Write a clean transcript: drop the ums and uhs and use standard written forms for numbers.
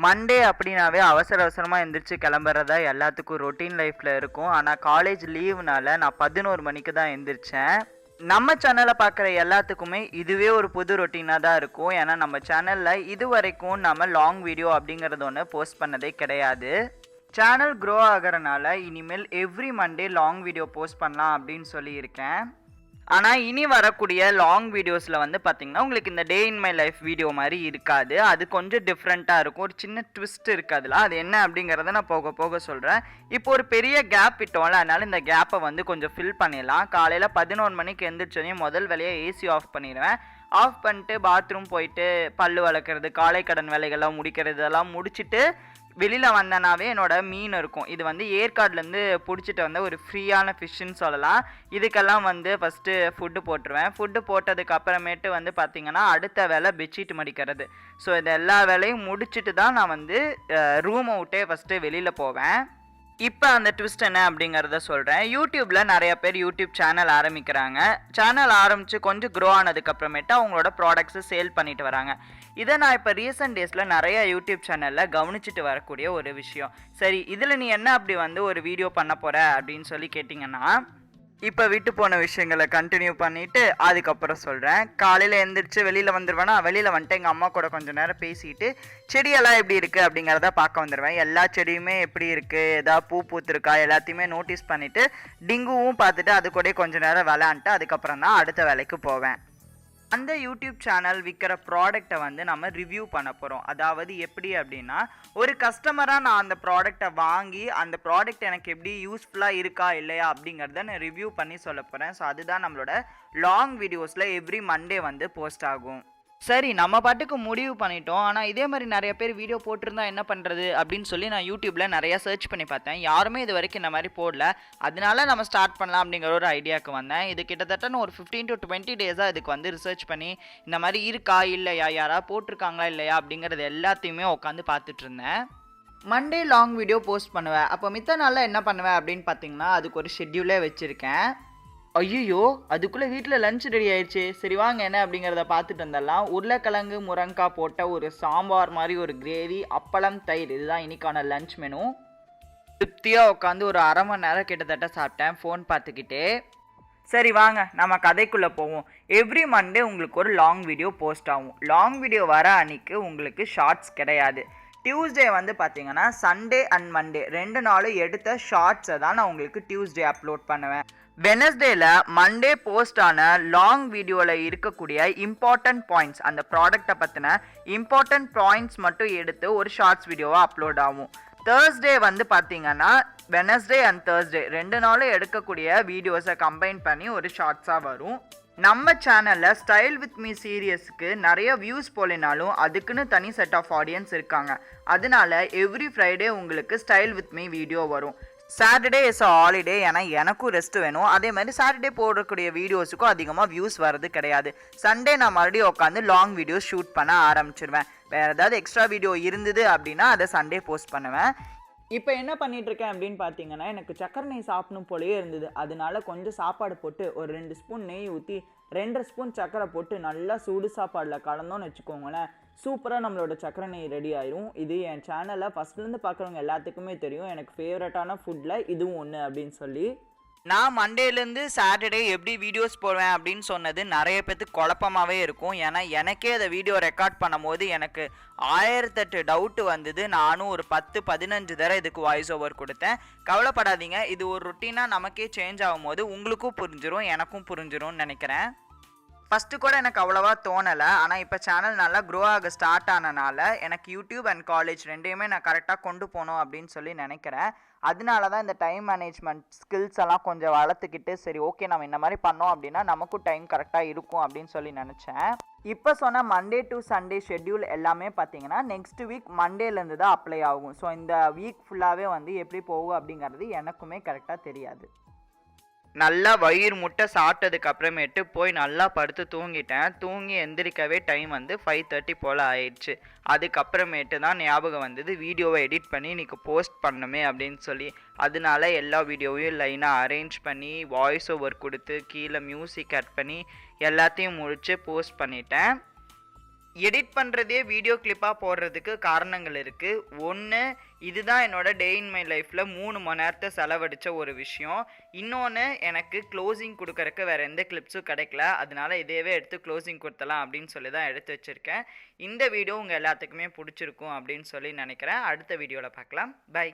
Monday அப்படின்னாவே அவசர அவசரமாக எந்திரிச்சு கிளம்புறதா எல்லாத்துக்கும் ரொட்டீன் லைஃப்பில் இருக்கும். ஆனால் காலேஜ் லீவுனால நான் 11 மணிக்கு தான் எந்திரிச்சேன். நம்ம சேனலை பார்க்குற எல்லாத்துக்குமே இதுவே ஒரு புது ரொட்டீனாக தான் இருக்கும். ஏன்னா நம்ம சேனலில் இது வரைக்கும் நம்ம லாங் வீடியோ அப்படிங்கிறது ஒன்று போஸ்ட் பண்ணதே கிடையாது. சேனல் க்ரோ ஆகிறனால இனிமேல் every Monday long video post பண்ணலாம் அப்படின்னு சொல்லியிருக்கேன். ஆனால் இனி வரக்கூடிய லாங் வீடியோஸில் வந்து பார்த்திங்கன்னா உங்களுக்கு இந்த டே இன் மை லைஃப் வீடியோ மாதிரி இருக்காது. அது கொஞ்சம் டிஃப்ரெண்ட்டாக இருக்கும். ஒரு சின்ன ட்விஸ்ட் இருக்குது அதில். அது என்ன அப்படிங்கிறத நான் போக போக சொல்கிறேன். இப்போ ஒரு பெரிய கேப் விட்டோம்ல, அதனால் இந்த கேப்பை வந்து கொஞ்சம் ஃபில் பண்ணிடலாம். காலையில் 11 மணிக்கு எழுந்திரிச்சோன்னே முதல் வேலையை ஏசி ஆஃப் பண்ணிடுவேன். ஆஃப் பண்ணிட்டு பாத்ரூம் போயிட்டு பல் வளர்க்குறது, காலை கடன் வேலைகள்லாம் முடிக்கிறது, இதெல்லாம் முடிச்சுட்டு வெளியில் வந்தேனாவே என்னோடய மீன் இருக்கும். இது வந்து ஏற்காடுலேருந்து பிடிச்சிட்டு வந்த ஒரு ஃப்ரீயான ஃபிஷ்ஷுன்னு சொல்லலாம். இதுக்கெல்லாம் வந்து ஃபஸ்ட்டு ஃபுட்டு போட்டுருவேன். ஃபுட்டு போட்டதுக்கு அப்புறமேட்டு வந்து பார்த்திங்கன்னா அடுத்த வேலை பெட்ஷீட் மடிக்கிறது. ஸோ இது எல்லா வேலையும் முடிச்சுட்டு தான் நான் வந்து ரூமை விட்டே ஃபஸ்ட்டு வெளியில் போவேன். இப்போ அந்த ட்விஸ்ட் என்ன அப்படிங்கிறத சொல்கிறேன். யூடியூப்பில் நிறைய பேர் யூடியூப் சேனல் ஆரம்பிக்கிறாங்க. சேனல் ஆரம்பித்து கொஞ்சம் க்ரோ ஆனதுக்கப்புறமேட்டு அவங்களோட ப்ராடக்ட்ஸை சேல் பண்ணிட்டு வராங்க. இதை நான் இப்போ ரீசெண்ட் டேஸில் நிறைய யூடியூப் சேனலில் கவனிச்சுட்டு வரக்கூடிய ஒரு விஷயம். சரி, இதில் நீ என்ன அப்படி வந்து ஒரு வீடியோ பண்ண போகிற அப்படின்னு சொல்லி கேட்டிங்கன்னா, இப்போ விட்டு போன விஷயங்களை கண்டினியூ பண்ணிவிட்டு அதுக்கப்புறம் சொல்கிறேன். காலையில் எழுந்திரிச்சு வெளியில் வந்துடுவேன்னா, வெளியில் வந்துட்டு எங்கள் அம்மா கூட கொஞ்சம் நேரம் பேசிட்டு செடியெல்லாம் எப்படி இருக்குது அப்படிங்கிறத பார்க்க வந்துடுவேன். எல்லா செடியுமே எப்படி இருக்குது, எதாவது பூ பூத்துருக்கா எல்லாத்தையுமே நோட்டீஸ் பண்ணிவிட்டு டிங்குவும் பார்த்துட்டு அது கூட கொஞ்சம் நேரம் விளையாண்டுட்டு அதுக்கப்புறம் தான் அடுத்த வேலைக்கு போவேன். அந்த யூடியூப் சேனல் விற்கிற ப்ராடக்டை வந்து நம்ம ரிவ்யூ பண்ண போகிறோம். அதாவது எப்படி அப்படின்னா, ஒரு கஸ்டமராக நான் அந்த ப்ராடக்டை வாங்கி அந்த ப்ராடக்ட் எனக்கு எப்படி யூஸ்ஃபுல்லாக இருக்கா இல்லையா அப்படிங்கிறத நான் ரிவ்யூ பண்ணி சொல்ல போகிறேன். ஸோ அதுதான் நம்மளோட லாங் வீடியோஸில் எவ்ரி மண்டே வந்து போஸ்ட் ஆகும். சரி, நம்ம பாட்டுக்கு முடிவு பண்ணிட்டோம். ஆனால் இதே மாதிரி நிறைய பேர் வீடியோ போட்டிருந்தா என்ன பண்ணுறது அப்படின்னு சொல்லி நான் யூடியூப்பில் நிறையா சர்ச் பண்ணி பார்த்தேன். யாருமே இது வரைக்கும் இந்த மாதிரி போடல. அதனால நம்ம ஸ்டார்ட் பண்ணலாம் அப்படிங்கிற ஒரு ஐடியாவுக்கு வந்தேன். இது கிட்டத்தட்ட நான் ஒரு 15 to 20 டேஸாக இதுக்கு வந்து ரிசர்ச் பண்ணி இந்த மாதிரி இருக்கா இல்லையா, யாராவது போட்டிருக்காங்களா இல்லையா அப்படிங்கிறது எல்லாத்தையுமே உட்காந்து பார்த்துட்டு இருந்தேன். மண்டே லாங் வீடியோ போஸ்ட் பண்ணுவேன். அப்போ மித்த நாளில் என்ன பண்ணுவேன் அப்படின்னு பார்த்தீங்கன்னா, அதுக்கு ஒரு ஷெட்யூலே வச்சுருக்கேன். ஐயோ, அதுக்குள்ளே வீட்டில் லஞ்ச் ரெடி ஆயிடுச்சு. சரி வாங்க என்ன அப்படிங்கிறத பார்த்துட்டு வந்துடலாம். உருளைக்கிழங்கு முருங்கைக்காய் போட்ட ஒரு சாம்பார் மாதிரி ஒரு கிரேவி, அப்பளம், தயிர், இதுதான் இன்னைக்கான லஞ்ச் மெனு. திருப்தியாக உட்காந்து ஒரு அரை மணி நேரம் கிட்டத்தட்ட சாப்பிட்டேன் ஃபோன் பார்த்துக்கிட்டே. சரி வாங்க நம்ம கதைக்குள்ளே போவோம். எவ்ரி மண்டே உங்களுக்கு ஒரு லாங் வீடியோ போஸ்ட் ஆகும். லாங் வீடியோ வர அன்னைக்கு உங்களுக்கு ஷார்ட்ஸ் கிடையாது. டியூஸ்டே வந்து பார்த்தீங்கன்னா சண்டே அண்ட் மண்டே 2 நாளும் எடுத்த ஷார்ட்ஸை தான் நான் உங்களுக்கு டியூஸ்டே அப்லோட் பண்ணுவேன். வெனஸ்டேல மண்டே போஸ்ட் ஆன லாங் வீடியோவில் இருக்கக்கூடிய இம்பார்ட்டன்ட் பாயிண்ட்ஸ், அந்த ப்ராடக்டை பற்றின இம்பார்ட்டன்ட் பாயிண்ட்ஸ் மட்டும் எடுத்து ஒரு ஷார்ட்ஸ் வீடியோவாக அப்லோட் ஆகும். தேர்ஸ்டே வந்து பார்த்தீங்கன்னா வெனஸ்டே அண்ட் தேர்ஸ்டே 2 நாளும் எடுக்கக்கூடிய வீடியோஸை கம்பைன் பண்ணி ஒரு ஷார்ட்ஸாக வரும். நம்ம சேனலில் ஸ்டைல் வித் மீ சீரியஸுக்கு நிறைய வியூஸ் போலினாலும் அதுக்குன்னு தனி செட் ஆஃப் ஆடியன்ஸ் இருக்காங்க. அதனால எவ்ரி ஃப்ரைடே உங்களுக்கு ஸ்டைல் வித் மீ வீடியோ வரும். சாட்டர்டே இஸ் அ ஹாலிடே, ஏன்னா எனக்கும் ரெஸ்ட் வேணும். அதே மாதிரி சாட்டர்டே போடக்கூடிய வீடியோஸுக்கும் அதிகமாக வியூஸ் வர்றது கிடையாது. சண்டே நான் மறுபடியும் உட்காந்து லாங் வீடியோஸ் ஷூட் பண்ண ஆரம்பிச்சிருவேன். வேறு ஏதாவது எக்ஸ்ட்ரா வீடியோ இருந்தது அப்படின்னா அதை சண்டே போஸ்ட் பண்ணுவேன். இப்போ என்ன பண்ணிகிட்ருக்கேன் அப்படின்னு பார்த்தீங்கன்னா, எனக்கு சக்கரை நெய் சாப்பிடணும் போலயே இருந்தது. அதனால கொஞ்சம் சாப்பாடு போட்டு ஒரு 2 ஸ்பூன் நெய் ஊற்றி 2 ஸ்பூன் சக்கரை போட்டு நல்லா சூடு சாப்பாடில் கலந்தோன்னு வச்சுக்கோங்களேன், சூப்பராக நம்மளோட சக்கரை நெய் ரெடி ஆயிரும். இது என் சேனலில் ஃபஸ்ட்லேருந்து பார்க்குறவங்க எல்லாத்துக்குமே தெரியும். எனக்கு ஃபேவரட்டான ஃபுட்டில் இதுவும் ஒன்று அப்படின்னு சொல்லி. நான் மண்டேலேருந்து சாட்டர்டே எப்படி வீடியோஸ் போடுவேன் அப்படின்னு சொன்னது நிறைய பேர்த்துக்கு குழப்பமாகவே இருக்கும். ஏன்னா எனக்கே அதை வீடியோ ரெக்கார்ட் பண்ணும் போது எனக்கு 1008 டவுட்டு வந்தது. நானும் ஒரு 10-15 தடவை இதுக்கு வாய்ஸ் ஓவர் கொடுத்தேன். கவலைப்படாதீங்க, இது ஒரு ரொட்டீனாக நமக்கே சேஞ்ச் ஆகும் போது உங்களுக்கும் புரிஞ்சிடும், எனக்கும் புரிஞ்சிரும்னு நினைக்கிறேன். ஃபஸ்ட்டு கூட எனக்கு அவ்வளோவா தோணலை. ஆனால் இப்போ சேனல் நல்லா க்ரோ ஆக ஸ்டார்ட் ஆனனால எனக்கு யூடியூப் அண்ட் காலேஜ் ரெண்டையுமே நான் கரெக்டாக கொண்டு போகணும் அப்படின்னு சொல்லி நினைக்கிறேன். அதனால தான் இந்த டைம் மேனேஜ்மெண்ட் ஸ்கில்ஸ் எல்லாம் கொஞ்சம் வளர்த்துக்கிட்டு சரி ஓகே நம்ம இந்த மாதிரி பண்ணோம் அப்படின்னா நமக்கும் டைம் கரெக்டாக இருக்கும் அப்படின்னு சொல்லி நினச்சேன். இப்போ சொன்ன மண்டே டு சண்டே ஷெட்யூல் எல்லாமே பார்த்தீங்கன்னா நெக்ஸ்ட் வீக் மண்டேலேருந்து தான் அப்ளை ஆகும். ஸோ இந்த வீக் ஃபுல்லாகவே வந்து எப்படி போகும் அப்படிங்கிறது எனக்குமே கரெக்டாக தெரியாது. நல்லா வயிறு முட்டை சாப்பிட்டதுக்கு அப்புறமேட்டு போய் நல்லா படுத்து தூங்கிட்டேன். தூங்கி எந்திரிக்கவே டைம் வந்து 5:30 போல் ஆயிடுச்சு. அதுக்கப்புறமேட்டு தான் ஞாபகம் வந்தது வீடியோவை எடிட் பண்ணி இன்றைக்கி போஸ்ட் பண்ணணுமே அப்படின்னு சொல்லி. அதனால எல்லா வீடியோவையும் லைனாக அரேஞ்ச் பண்ணி வாய்ஸ் ஓவர் கொடுத்து கீழே மியூசிக் ஆட் பண்ணி எல்லாத்தையும் முடித்து போஸ்ட் பண்ணிட்டேன். எடிட் பண்ணுறதே வீடியோ கிளிப்பாக போடுறதுக்கு காரணங்கள் இருக்குது. ஒன்று, இதுதான் என்னோட டே இன் மை லைஃப்பில் 3 மணி நேரத்தை செலவழித்த ஒரு விஷயம். இன்னொன்று, எனக்கு க்ளோசிங் கொடுக்கறக்கு வேறு எந்த கிளிப்ஸும் கிடைக்கல. அதனால இதையவே எடுத்து க்ளோசிங் கொடுத்தலாம் அப்படின்னு சொல்லி தான் எடுத்து வச்சுருக்கேன். இந்த வீடியோ உங்கள் எல்லாத்துக்குமே பிடிச்சிருக்கும் அப்படின்னு சொல்லி நினைக்கிறேன். அடுத்த வீடியோவில் பார்க்கலாம். பை.